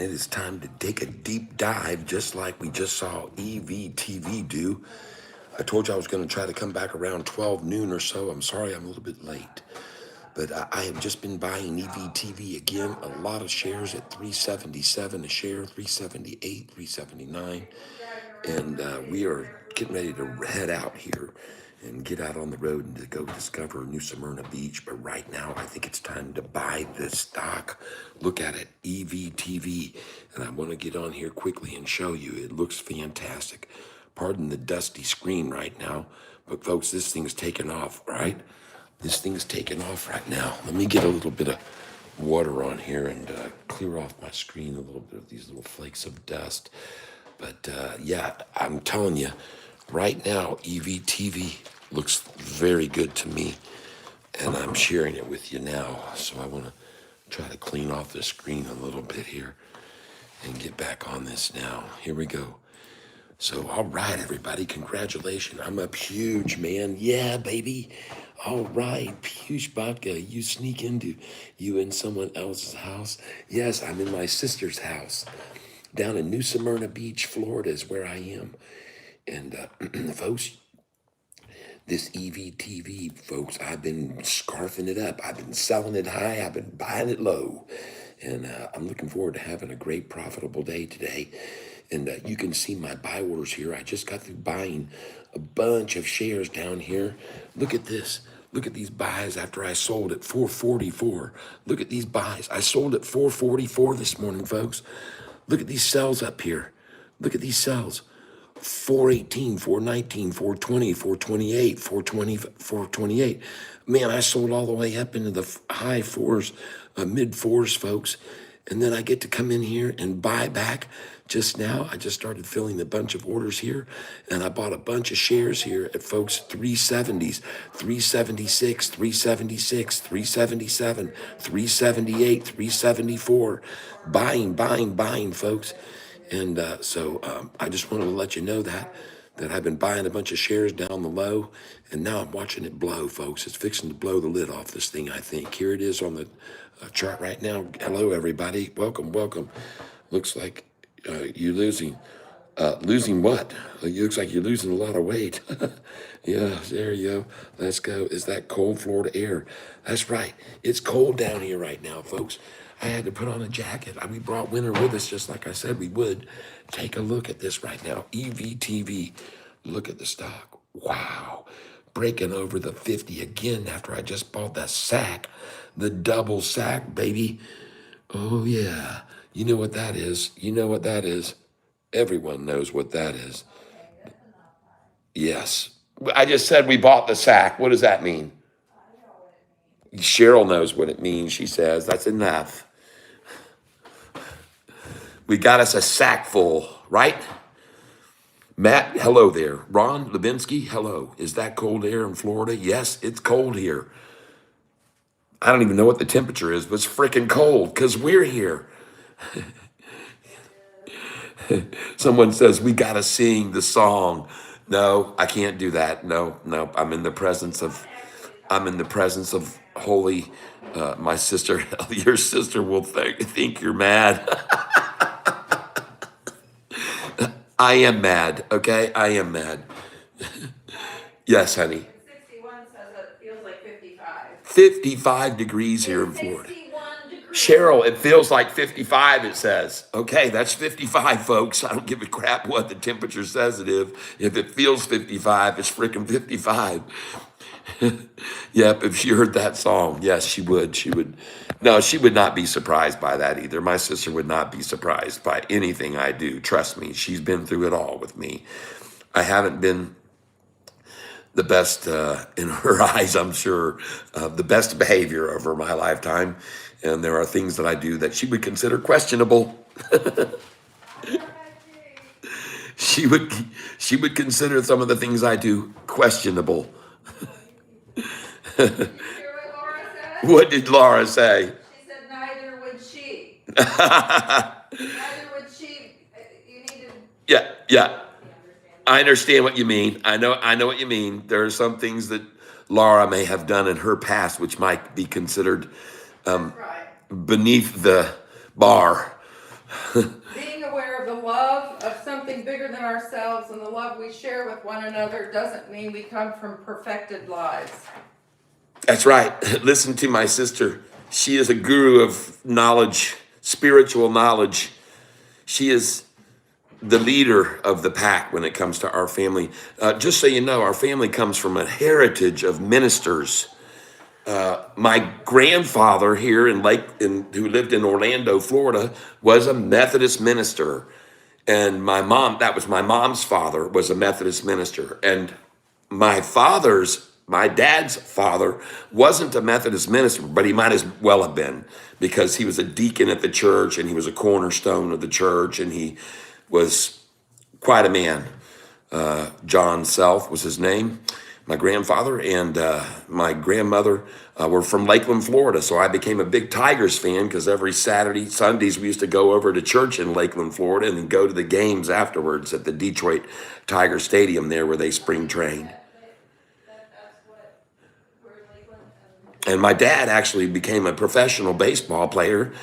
it is time to take a deep dive, just like we just saw EVTV do. I told you I was going to try to come back around 12 noon or so. I'm sorry I'm a little bit late. But I have just been buying EVTV again. A lot of shares at 377 a share, 378, 379. And we are getting ready to head out here and get out on the road and to go discover New Smyrna Beach. But right now, I think it's time to buy this stock. Look at it, EVTV. And I want to get on here quickly and show you. It looks fantastic. Pardon the dusty screen right now. But folks, this thing's taking off, right? This thing's taking off right now. Let me get a little bit of water on here and clear off my screen a little bit of these little flakes of dust. But yeah, I'm telling you, right now, EVTV looks very good to me. And I'm sharing it with you now. So I want to try to clean off the screen a little bit here and get back on this now. Here we go. So, all right, everybody, congratulations. I'm up huge, man. Yeah, baby. All right, huge vodka. You sneak into you in someone else's house. Yes, I'm in my sister's house down in New Smyrna Beach, Florida is where I am. And folks, this EVTV, folks, I've been scarfing it up. I've been selling it high. I've been buying it low. And I'm looking forward to having a great profitable day today. And you can see my buy orders here. I just got through buying a bunch of shares down here. Look at this. Look at these buys after I sold at 444. Look at these buys. I sold at 444 this morning, folks. Look at these sells up here. Look at these sells. 418, 419, 420, 428, 420, 428. Man, I sold all the way up into the high fours, mid fours, folks. And then I get to come in here and buy back. Just now, I just started filling a bunch of orders here, and I bought a bunch of shares here at folks 370s, 376, 376, 377, 378, 374. Buying, folks. And so I just wanted to let you know that I've been buying a bunch of shares down the low, and now I'm watching it blow, folks. It's fixing to blow the lid off this thing, I think. Here it is on the chart right now. Hello, everybody. Welcome. Looks like you're losing. Losing what? It looks like you're losing a lot of weight. Yeah, there you go. Let's go. Is that cold Florida air? That's right. It's cold down here right now, folks. I had to put on a jacket. We brought winter with us just like I said we would. Take a look at this right now. EVTV. Look at the stock. Wow. Breaking over the 50 again after I just bought that sack. The double sack, baby. Oh, yeah. You know what that is. You know what that is. Everyone knows what that is. Yes. I just said we bought the sack. What does that mean? Cheryl knows what it means, she says. That's enough. We got us a sack full, right? Matt, hello there. Ron Levinsky, hello. Is that cold air in Florida? Yes, it's cold here. I don't even know what the temperature is, but it's freaking cold because we're here. Someone says, we got to sing the song. No, I can't do that. No. I'm in the presence of holy, my sister. Your sister will think you're mad. I am mad. Okay. I am mad. Yes, honey. 61 says it feels like 55. 55 degrees here in Florida. 61 degrees. Cheryl, it feels like 55, it says. Okay, that's 55, folks. I don't give a crap what the temperature says it is. If it feels 55, it's freaking 55. Yep, if she heard that song, yes, she would. No, she would not be surprised by that either. My sister would not be surprised by anything I do. Trust me, she's been through it all with me. I haven't been the best in her eyes, I'm sure, the best behavior over my lifetime. And there are things that I do that she would consider questionable. She would consider some of the things I do questionable. Did you hear what Laura said? What did Laura say? She said neither would she. Neither would she. You need to. Yeah. I understand what you mean. I know what you mean. There are some things that Laura may have done in her past which might be considered That's right. beneath the bar. Being aware of the love of something bigger than ourselves and the love we share with one another doesn't mean we come from perfected lives. That's right. Listen to my sister. She is a guru of knowledge, spiritual knowledge. She is the leader of the pack when it comes to our family. Just so you know, our family comes from a heritage of ministers. My grandfather here who lived in Orlando, Florida, was a Methodist minister. And that was my mom's father, was a Methodist minister. And my dad's father wasn't a Methodist minister, but he might as well have been, because he was a deacon at the church and he was a cornerstone of the church, and he was quite a man. John Self was his name. My grandfather and my grandmother were from Lakeland, Florida. So I became a big Tigers fan, because every Sundays, we used to go over to church in Lakeland, Florida, and then go to the games afterwards at the Detroit Tiger Stadium there where they spring trained. And my dad actually became a professional baseball player.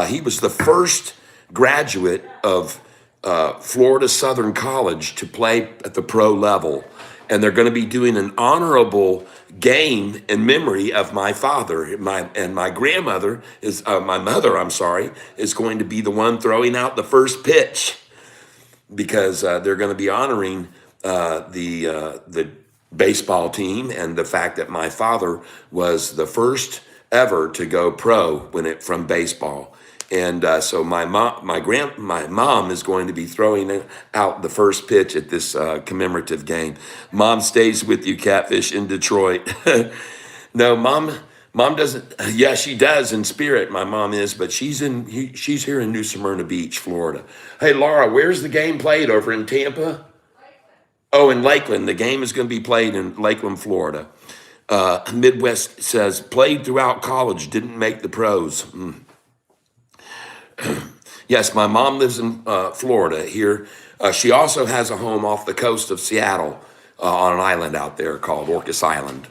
He was the first graduate of Florida Southern College to play at the pro level. And they're going to be doing an honorable game in memory of my father. My grandmother my mother, is going to be the one throwing out the first pitch, because they're going to be honoring the baseball team and the fact that my father was the first ever to go pro from baseball. And so my mom is going to be throwing out the first pitch at this commemorative game. Mom stays with you, Catfish, in Detroit. No, mom doesn't. Yeah, she does in spirit. My mom is, but she's here in New Smyrna Beach, Florida. Hey, Laura, where's the game played? Over in Tampa? Oh, in Lakeland. The game is going to be played in Lakeland, Florida. Midwest says, played throughout college, didn't make the pros. Yes, my mom lives in Florida here. She also has a home off the coast of Seattle on an island out there called Orcas Island.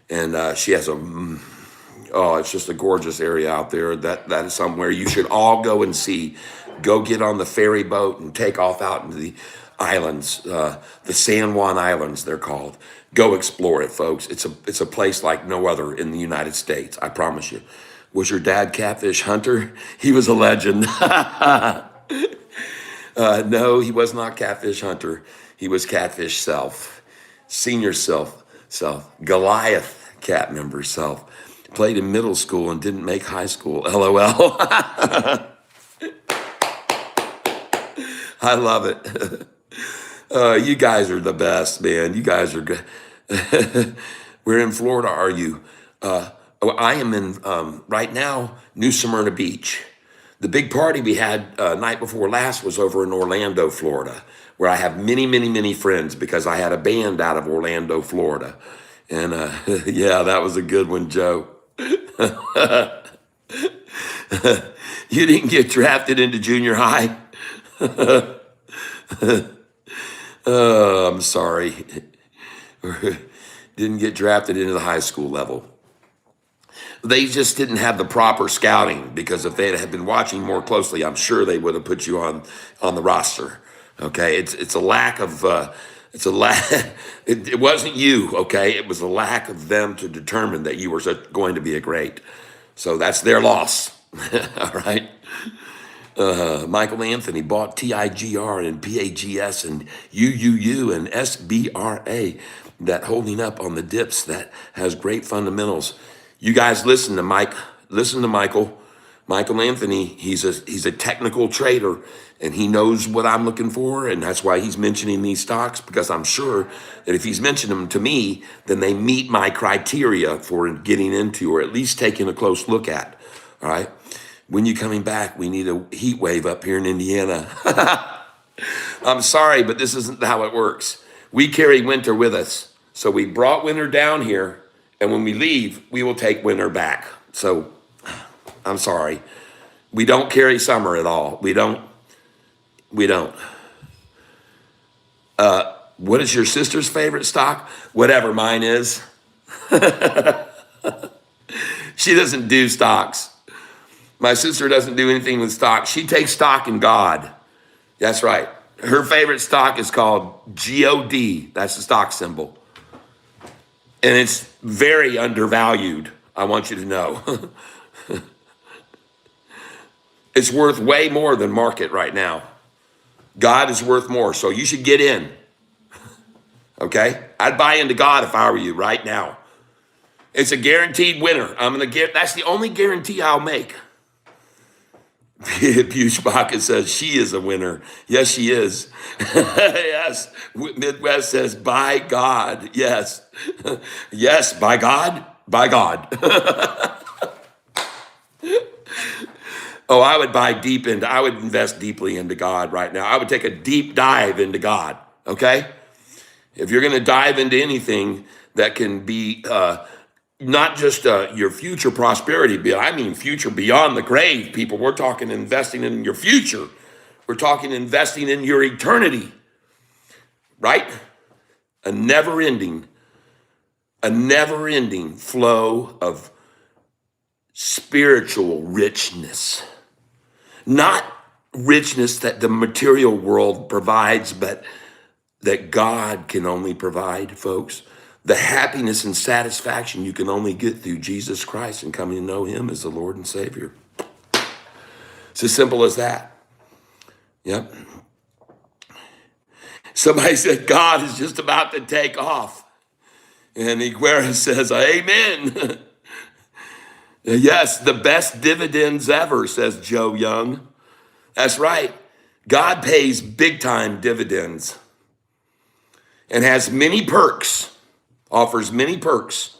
And she has it's just a gorgeous area out there. That is somewhere you should all go and see. Go get on the ferry boat and take off out into the islands, the San Juan Islands, they're called. Go explore it, folks. It's a place like no other in the United States, I promise you. Was your dad Catfish Hunter? He was a legend. No, he was not Catfish Hunter. He was Catfish Self, Senior Self, Goliath cat member Self. Played in middle school and didn't make high school. LOL. I love it. You guys are the best, man. You guys are good. Where in Florida are you? I am in, right now, New Smyrna Beach. The big party we had night before last was over in Orlando, Florida, where I have many, many, many friends, because I had a band out of Orlando, Florida. And yeah, that was a good one, Joe. You didn't get drafted into junior high? I'm sorry. Didn't get drafted into the high school level. They just didn't have the proper scouting, because if they had been watching more closely, I'm sure they would have put you on the roster. Okay, it's a lack of it wasn't you. Okay, it was a lack of them to determine that you were going to be a great. So that's their loss. All right. Michael Anthony bought TIGR and PAGS and UUU and SBRA, that holding up on the dips, that has great fundamentals. You guys listen to Michael Anthony. He's a technical trader, and he knows what I'm looking for, and that's why he's mentioning these stocks, because I'm sure that if he's mentioned them to me, then they meet my criteria for getting into, or at least taking a close look at. All right. When you coming back? We need a heat wave up here in Indiana. I'm sorry, but this isn't how it works. We carry winter with us. So we brought winter down here, and when we leave, we will take winter back. So I'm sorry. We don't carry summer at all. We don't. What is your sister's favorite stock? Whatever mine is. She doesn't do stocks. My sister doesn't do anything with stock. She takes stock in God. That's right. Her favorite stock is called GOD. That's the stock symbol. And it's very undervalued. I want you to know. It's worth way more than market right now. God is worth more. So you should get in. Okay? I'd buy into God if I were you right now. It's a guaranteed winner. That's the only guarantee I'll make. Bushbaka says she is a winner. Yes, she is. Yes. Midwest says, by God. Yes. Yes, by God. By God. Oh, I would invest deeply into God right now. I would take a deep dive into God. Okay? If you're going to dive into anything that can be not just your future prosperity, but I mean future beyond the grave, people. We're talking investing in your future. We're talking investing in your eternity, right? A never-ending flow of spiritual richness. Not richness that the material world provides, but that God can only provide, folks. The happiness and satisfaction you can only get through Jesus Christ and coming to know him as the Lord and Savior. It's as simple as that. Yep. Somebody said God is just about to take off. And Iguera says, amen. Yes, the best dividends ever, says Joe Young. That's right. God pays big time dividends and has many perks, offers many perks.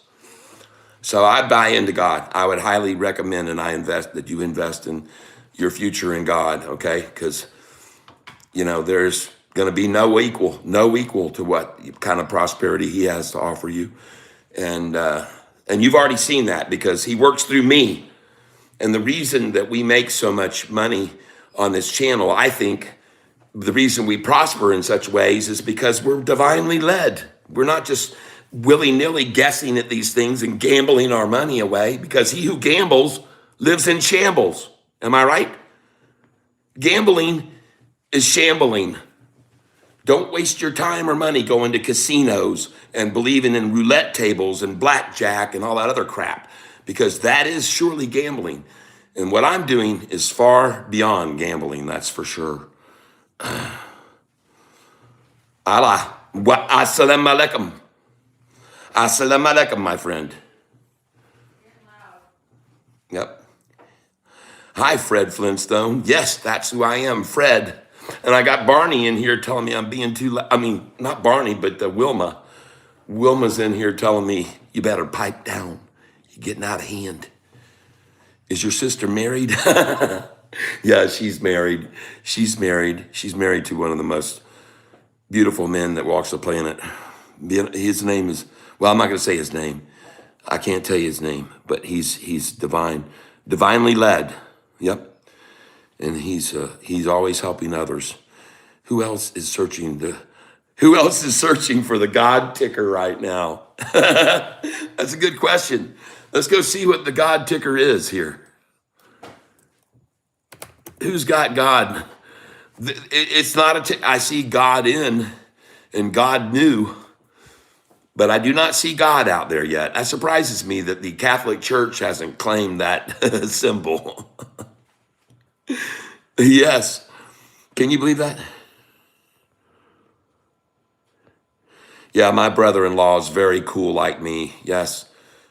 So I buy into God. I would highly recommend that you invest in your future in God, okay? Because, there's going to be no equal to what kind of prosperity he has to offer you. And you've already seen that because he works through me. And the reason that we make so much money on this channel, I think the reason we prosper in such ways is because we're divinely led. We're not just willy-nilly guessing at these things and gambling our money away, because he who gambles lives in shambles. Am I right? Gambling is shambling. Don't waste your time or money going to casinos and believing in roulette tables and blackjack and all that other crap, because that is surely gambling. And what I'm doing is far beyond gambling, that's for sure. Allah, wa assalamu alaikum. Assalamu alaikum, my friend. Yep. Hi, Fred Flintstone. Yes, that's who I am, Fred. And I got Barney in here telling me I'm being too loud. I mean, not Barney, but Wilma. Wilma's in here telling me, you better pipe down. You're getting out of hand. Is your sister married? Yeah, she's married. She's married. She's married to one of the most beautiful men that walks the planet. His name is, well, I'm not going to say his name. I can't tell you his name, but he's divinely led. Yep. And he's always helping others. Who else is searching for the God ticker right now? That's a good question. Let's go see what the God ticker is here. Who's got God? It's not I see God in and God new, but I do not see God out there yet. That surprises me that the Catholic Church hasn't claimed that symbol. Yes. Can you believe that? Yeah, my brother-in-law is very cool like me. Yes.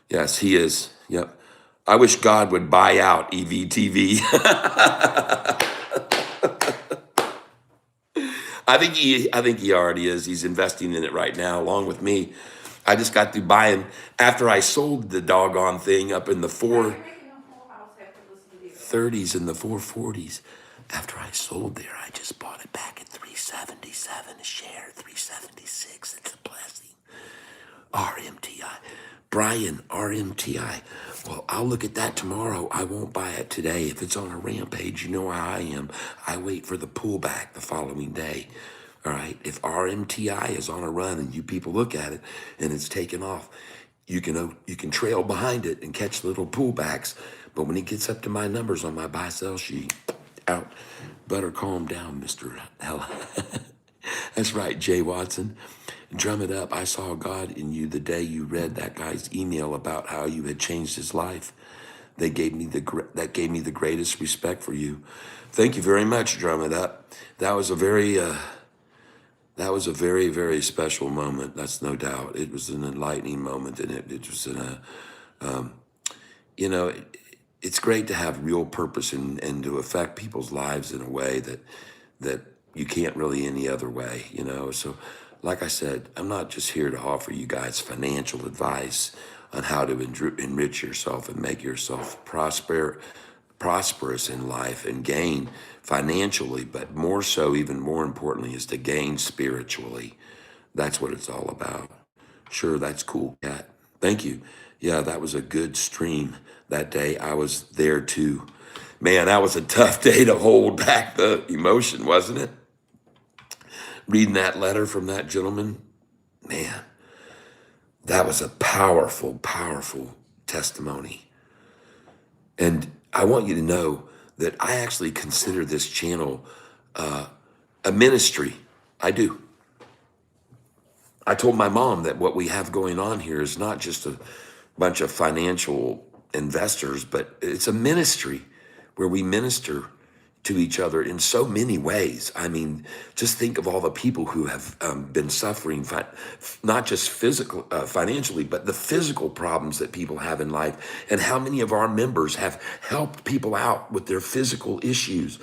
Yes, he is. Yep. I wish God would buy out EVTV. I think he already is. He's investing in it right now, along with me. I just got to buying after I sold the doggone thing up in the 430s and the 440s. After I sold there, I just bought it back at 377 a share, 376. It's a blessing. RMTI. Brian, RMTI. Well, I'll look at that tomorrow. I won't buy it today. If it's on a rampage, you know how I am. I wait for the pullback the following day. All right. If RMTI is on a run and you people look at it and it's taken off, you can trail behind it and catch little pullbacks. But when he gets up to my numbers on my buy sell sheet, out, better calm down, Mr. Hell. That's right, Jay Watson. Drum it up. I saw God in you the day you read that guy's email about how you had changed his life. That gave me the greatest respect for you. Thank you very much, Drum It Up. That was a very, very special moment. That's no doubt. It was an enlightening moment, and it was you know, it's great to have real purpose and to affect people's lives in a way that you can't really any other way. So, like I said, I'm not just here to offer you guys financial advice on how to enrich yourself and make yourself prosperous in life and gain financially, but more so, even more importantly, is to gain spiritually. That's what it's all about. Sure, that's cool, Kat. Thank you. Yeah, that was a good stream that day. I was there too. Man, that was a tough day to hold back the emotion, wasn't it? Reading that letter from that gentleman, man, that was a powerful, powerful testimony. And I want you to know that I actually consider this channel a ministry. I do. I told my mom that what we have going on here is not just a bunch of financial investors, but it's a ministry where we minister to each other in so many ways. I mean, just think of all the people who have been suffering, not just financially, but the physical problems that people have in life, and how many of our members have helped people out with their physical issues.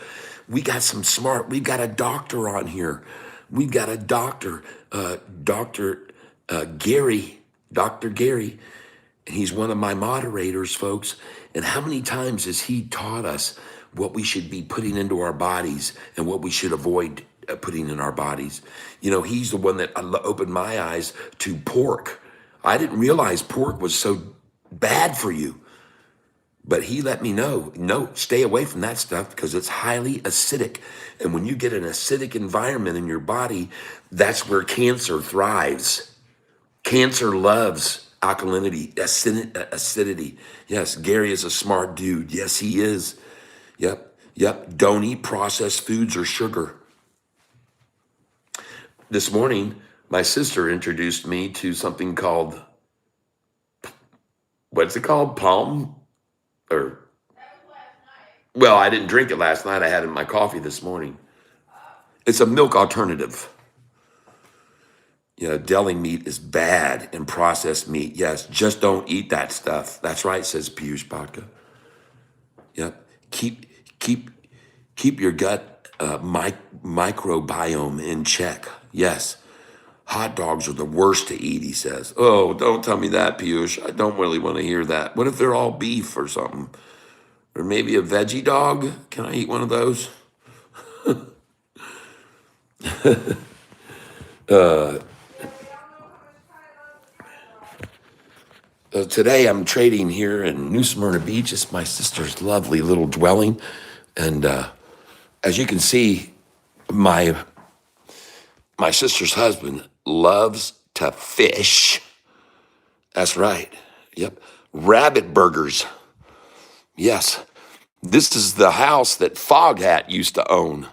We've got a doctor on here. We've got a doctor, Dr. Gary, Dr. Gary, and he's one of my moderators, folks. And how many times has he taught us what we should be putting into our bodies and what we should avoid putting in our bodies? He's the one that opened my eyes to pork. I didn't realize pork was so bad for you. But he let me know, no, stay away from that stuff because it's highly acidic. And when you get an acidic environment in your body, that's where cancer thrives. Cancer loves alkalinity, acidity. Yes, Gary is a smart dude. Yes, he is. Yep. Don't eat processed foods or sugar. This morning, my sister introduced me to something called, what's it called? Palm? Or, well, I didn't drink it last night. I had it in my coffee this morning. It's a milk alternative. Deli meat is bad and processed meat. Yes, just don't eat that stuff. That's right, says Piyush Bhatka. Yep. Keep your gut microbiome in check. Yes. Hot dogs are the worst to eat, he says. Oh, don't tell me that, Piyush. I don't really want to hear that. What if they're all beef or something? Or maybe a veggie dog? Can I eat one of those? Today I'm trading here in New Smyrna Beach. It's my sister's lovely little dwelling. And as you can see, my sister's husband loves to fish. That's right. Yep. Rabbit burgers. Yes. This is the house that Foghat used to own.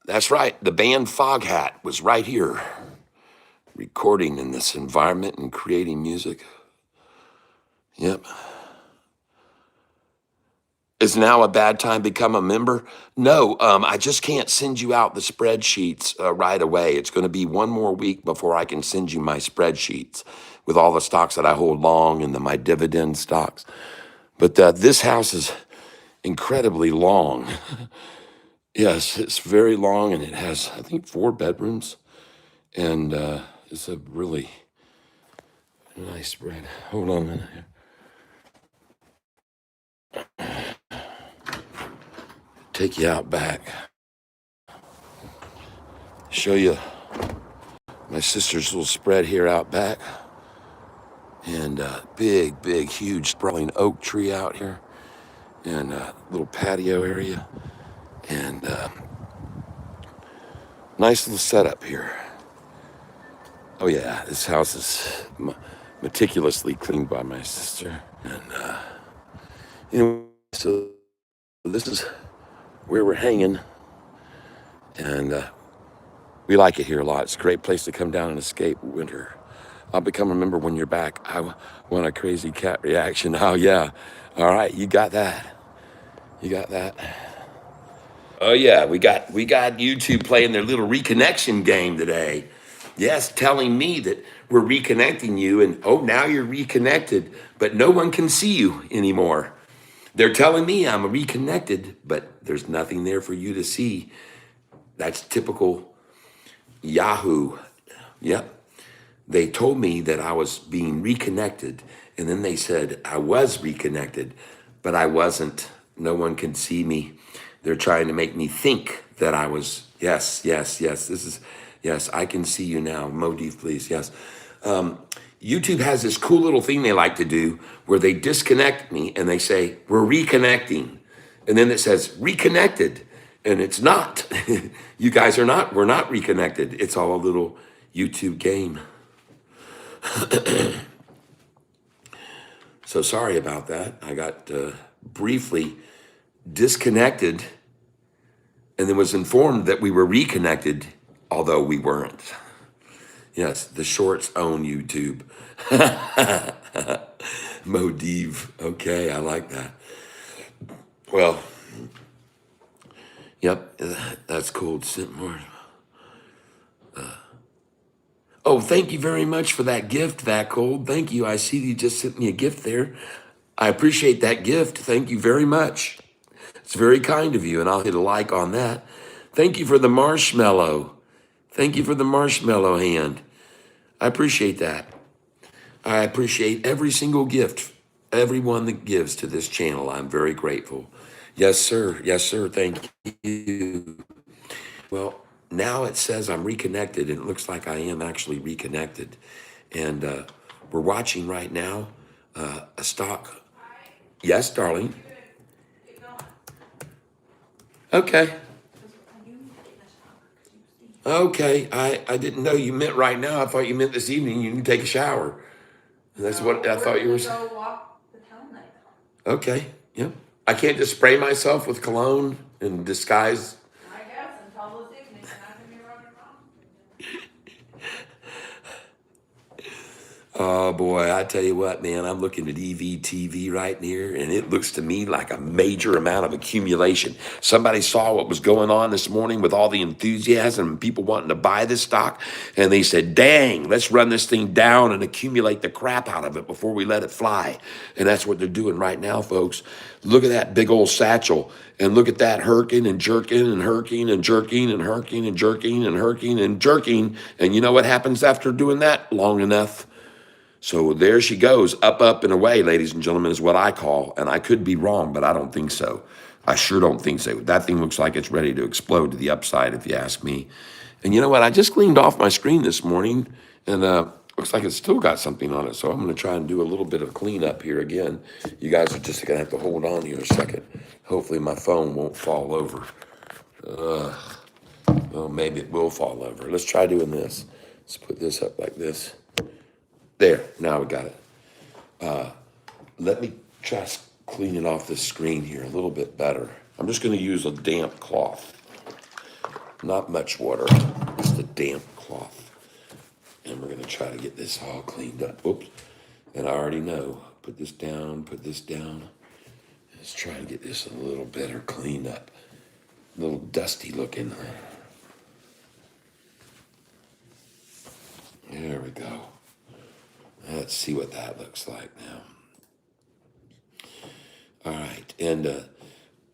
That's right. The band Foghat was right here, recording in this environment and creating music. Yep. Is now a bad time to become a member? No, I just can't send you out the spreadsheets right away. It's going to be one more week before I can send you my spreadsheets with all the stocks that I hold long and my dividend stocks. But this house is incredibly long. Yes, it's very long, and it has, I think, 4 bedrooms. And it's a really nice spread. Hold on a minute here. Take you out back. Show you my sister's little spread here out back. And big, huge, sprawling oak tree out here. And a little patio area. And nice little setup here. Oh yeah, this house is meticulously cleaned by my sister. And so this is where we're hanging, and we like it here a lot. It's a great place to come down and escape winter. I'll become a member when you're back. I want a crazy cat reaction. Oh yeah, all right, you got that. You got that. Oh yeah, we got YouTube playing their little reconnection game today. Yes, telling me that we're reconnecting you, and oh, now you're reconnected, but no one can see you anymore. They're telling me I'm reconnected, but there's nothing there for you to see. That's typical Yahoo. Yep. They told me that I was being reconnected, and then they said I was reconnected, but I wasn't. No one can see me. They're trying to make me think that I was. Yes, yes, yes. This is, yes, I can see you now. Modif, please. Yes. YouTube has this cool little thing they like to do where they disconnect me and they say, we're reconnecting. And then it says reconnected. And it's not. You guys are not. We're not reconnected. It's all a little YouTube game. So sorry about that. I got briefly disconnected and then was informed that we were reconnected, although we weren't. Yes, the shorts own YouTube. Modiv. Okay, I like that. Well, yep, that's cool. Sit more. Oh, thank you very much for that gift, that cold. Thank you. I see you just sent me a gift there. I appreciate that gift. Thank you very much. It's very kind of you, and I'll hit a like on that. Thank you for the marshmallow. Thank you for the marshmallow hand. I appreciate that. I appreciate every single gift, everyone that gives to this channel. I'm very grateful. Yes, sir. Yes, sir. Thank you. Well, now it says I'm reconnected, and it looks like I am actually reconnected. And we're watching right now a stock. Yes, darling. Okay. Okay. I didn't know you meant right now. I thought you meant this evening you can take a shower. That's what I thought you were saying. Go walk the town night. Okay. Yep. I can't just spray myself with cologne and disguise. I guess until this evening, and I can be running around. Oh boy, I tell you what, man, I'm looking at EVTV right here, and it looks to me like a major amount of accumulation. Somebody saw what was going on this morning with all the enthusiasm and people wanting to buy this stock, and they said, dang, let's run this thing down and accumulate the crap out of it before we let it fly. And that's what they're doing right now, folks. Look at that big old satchel, and look at that herking and jerking and herking and jerking and herking and jerking and herking and jerking. And you know what happens after doing that long enough? So there she goes, up and away, ladies and gentlemen, is what I call, and I could be wrong, but I don't think so. I sure don't think so. That thing looks like it's ready to explode to the upside, if you ask me. And you know what? I just cleaned off my screen this morning, and looks like it's still got something on it. So I'm going to try and do a little bit of cleanup here again. You guys are just going to have to hold on here a second. Hopefully my phone won't fall over. Well, maybe it will fall over. Let's try doing this. Let's put this up like this. There, now we got it. Let me try cleaning off this screen here a little bit better. I'm just going to use a damp cloth. Not much water, just a damp cloth. And we're going to try to get this all cleaned up. Oops. And I already know. Put this down, put this down. Let's try to get this a little better cleaned up. A little dusty looking. There we go. Let's see what that looks like now. All right, and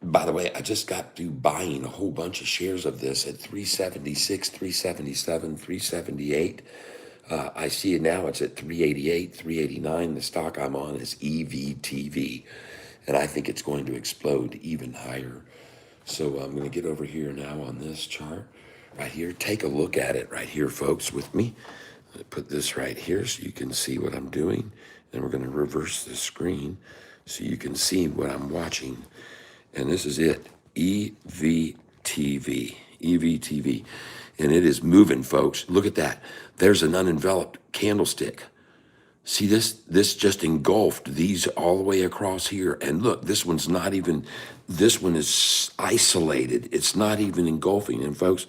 by the way, I just got through buying a whole bunch of shares of this at 376, 377, 378. I see it now, it's at 388, 389. The stock I'm on is EVTV, and I think it's going to explode even higher. So I'm going to get over here now on this chart right here. Take a look at it right here, folks, with me. Put this right here so you can see what I'm doing. Then we're going to reverse the screen so you can see what I'm watching. And this is it, EVTV, EVTV. And it is moving, folks. Look at that. There's an unenveloped candlestick. See this just engulfed these all the way across here. And look, this one's not even, this one is isolated. It's not even engulfing. And folks,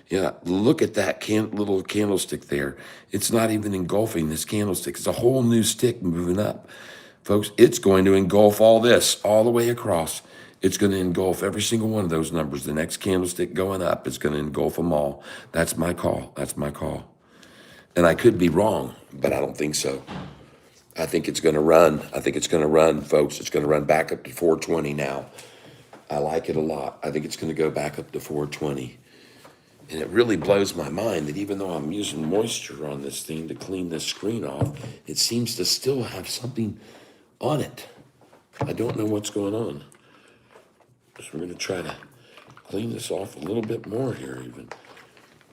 yeah, look at that little candlestick there. It's not even engulfing this candlestick. It's a whole new stick moving up. Folks, it's going to engulf all this all the way across. It's going to engulf every single one of those numbers. The next candlestick going up is going to engulf them all. That's my call. That's my call. And I could be wrong, but I don't think so. I think it's going to run. I think it's going to run, folks. It's going to run back up to 420 now. I like it a lot. I think it's going to go back up to 420. And it really blows my mind that even though I'm using moisture on this thing to clean this screen off, it seems to still have something on it. I don't know what's going on. So we're going to try to clean this off a little bit more here even,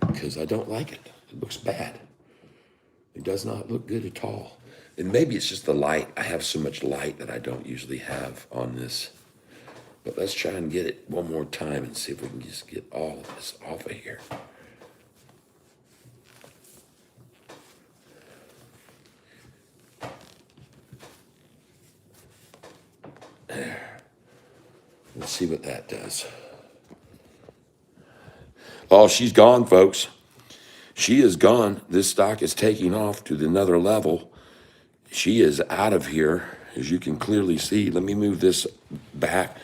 because I don't like it. It looks bad. It does not look good at all. And maybe it's just the light. I have so much light that I don't usually have on this. But let's try and get it one more time and see if we can just get all of this off of here. There. Let's see what that does. Oh, she's gone, folks. She is gone. This stock is taking off to another level. She is out of here, as you can clearly see. Let me move this back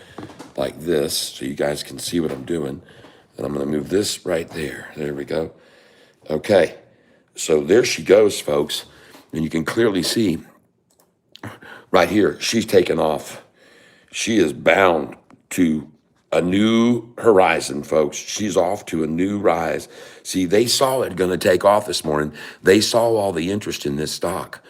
like this so you guys can see what I'm doing. And I'm going to move this right there. There we go. Okay. So there she goes, folks. And you can clearly see right here, she's taken off. She is bound to a new horizon, folks. She's off to a new rise. See, they saw it going to take off this morning. They saw all the interest in this stock.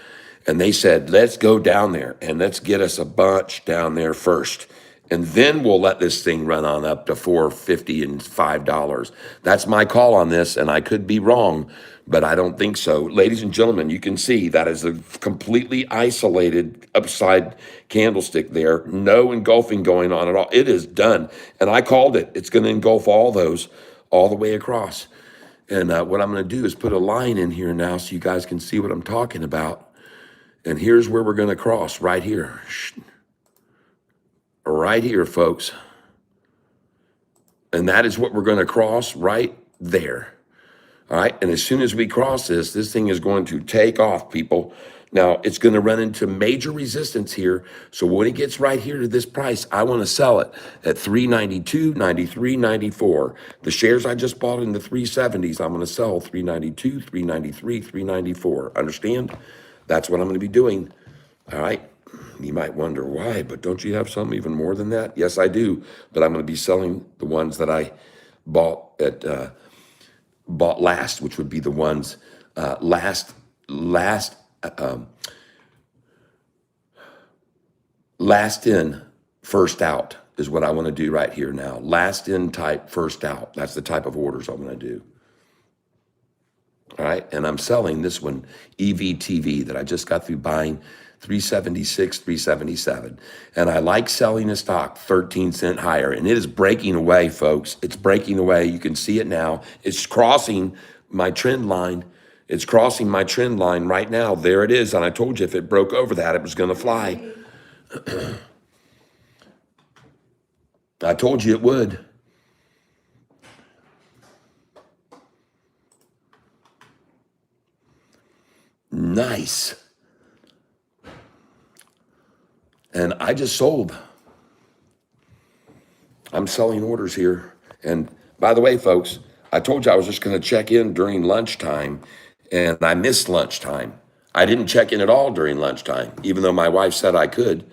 And they said, let's go down there and let's get us a bunch down there first. And then we'll let this thing run on up to $4.50 and $5. That's my call on this, and I could be wrong, but I don't think so. Ladies and gentlemen, you can see that is a completely isolated upside candlestick there. No engulfing going on at all. It is done. And I called it. It's going to engulf all those all the way across. And what I'm going to do is put a line in here now so you guys can see what I'm talking about. And here's where we're going to cross, right here. Right here, folks. And that is what we're going to cross right there. All right. And as soon as we cross this thing is going to take off, people. Now, it's going to run into major resistance here. So when it gets right here to this price, I want to sell it at 392, 93, 94. The shares I just bought in the 370s, I'm going to sell 392, 393, 394. Understand? That's what I'm going to be doing. All right. You might wonder why, but don't you have some even more than that? Yes, I do. But I'm going to be selling the ones that I bought last, which would be the ones last in, first out is what I want to do right here now. Last in type, first out. That's the type of orders I'm going to do. All right, and I'm selling this one, EVTV, that I just got through buying 376, 377. And I like selling a stock 13 cent higher, and it is breaking away, folks. It's breaking away. You can see it now. It's crossing my trend line. It's crossing my trend line right now. There it is. And I told you if it broke over that, it was going to fly. I told you it would. Nice. And I just sold. I'm selling orders here. And by the way, folks, I told you I was just going to check in during lunchtime, and I missed lunchtime. I didn't check in at all during lunchtime, even though my wife said I could.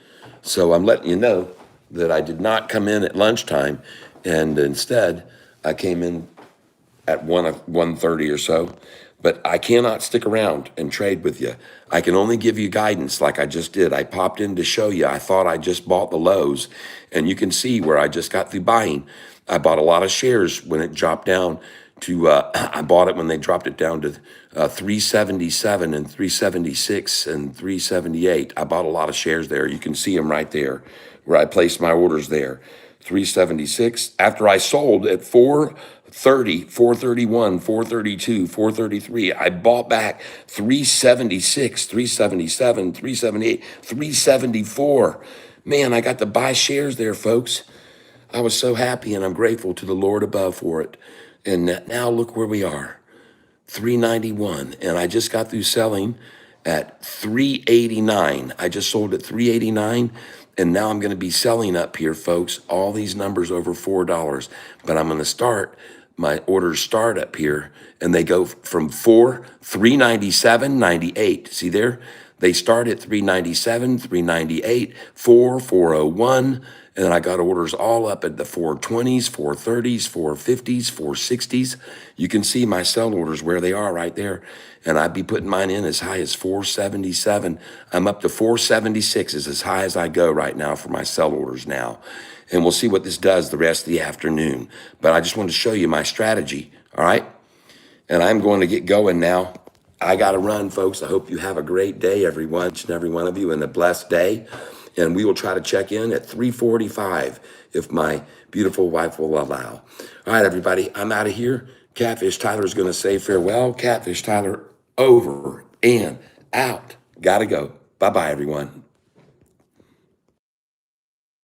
So I'm letting you know that I did not come in at lunchtime, and instead I came in at 1:30 or so. But I cannot stick around and trade with you. I can only give you guidance like I just did. I popped in to show you. I thought I just bought the lows, and you can see where I just got through buying. I bought a lot of shares when it dropped down to, I bought it when they dropped it down to 377 and 376 and 378. I bought a lot of shares there. You can see them right there where I placed my orders there. 376. After I sold at 430, 431, 432, 433. I bought back 376, 377, 378, 374. Man, I got to buy shares there, folks. I was so happy, and I'm grateful to the Lord above for it. And now look where we are, 391. And I just got through selling at 389. I just sold at 389. And now I'm going to be selling up here, folks, all these numbers over $4. But I'm going to start, my orders start up here, and they go from 397.98. See there? They start at 397, 398, 401. And then I got orders all up at the 420s, 430s, 450s, 460s. You can see my sell orders where they are right there. And I'd be putting mine in as high as 477. I'm up to 476 is as high as I go right now for my sell orders now. And we'll see what this does the rest of the afternoon. But I just wanted to show you my strategy, all right? And I'm going to get going now. I got to run, folks. I hope you have a great day, everyone, each and every one of you, and a blessed day. And we will try to check in at 3:45 if my beautiful wife will allow. All right, everybody, I'm out of here. Catfish Tyler is going to say farewell. Catfish Tyler over and out. Got to go. Bye-bye, everyone.